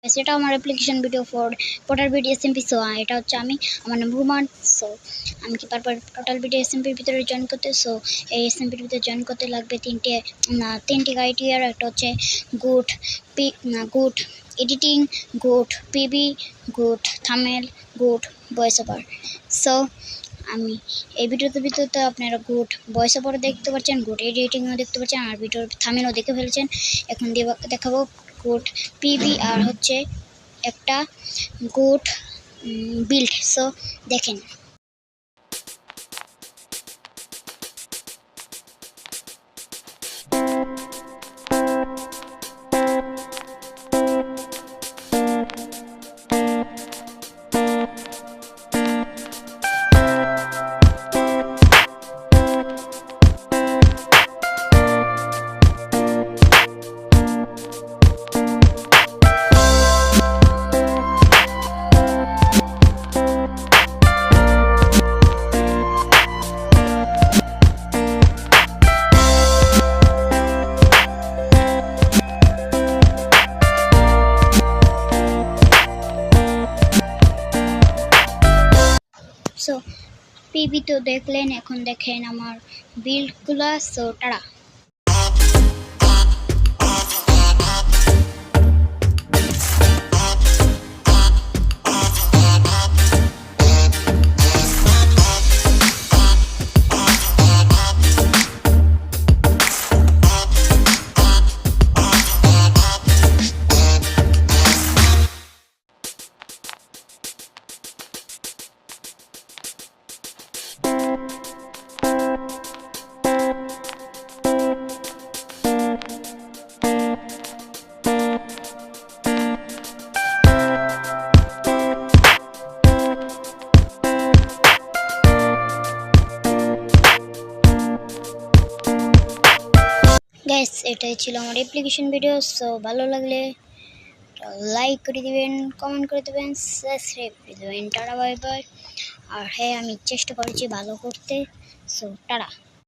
সেটা আমার application video for portal video SMP. So এটা হচ্ছে আমি, আমার নাম রুমান। সো আমি কি পারবো টোটাল ভিডিও এসএমপির ভিতরে জয়েন করতে? সো এই এসএমপির ভিতরে জয়েন করতে লাগবে তিনটি ক্রাইটেরিয়া। একটা হচ্ছে good good editing, good PB, good thumbnail, good voice over. So আমি এই ভিডিওতে আপনারা গুড ভয়েস ওভার দেখতে পাচ্ছেন, গুড এডিটিংও দেখতে পাচ্ছেন, আর ভিডিওর থাম্বনেলও দেখে ফেলেছেন। এখন দেখাবো গুড পিবি আর হচ্ছে একটা গুড বিল্ড। সো দেখেন। সো পিবি তো দেখলেন, এখন দেখেন আমার বিল্ডগুলো। সো টাড়া। গাইস, এটাই ছিল আমার অ্যাপ্লিকেশন ভিডিও। সো ভালো লাগলে লাইক করে দিবেন, কমেন্ট করে দেবেন, সাবস্ক্রাইব করে দেবেন। Tata, bye bye. আর হ্যাঁ, আমি চেষ্টা করেছি ভালো করতে। So tata.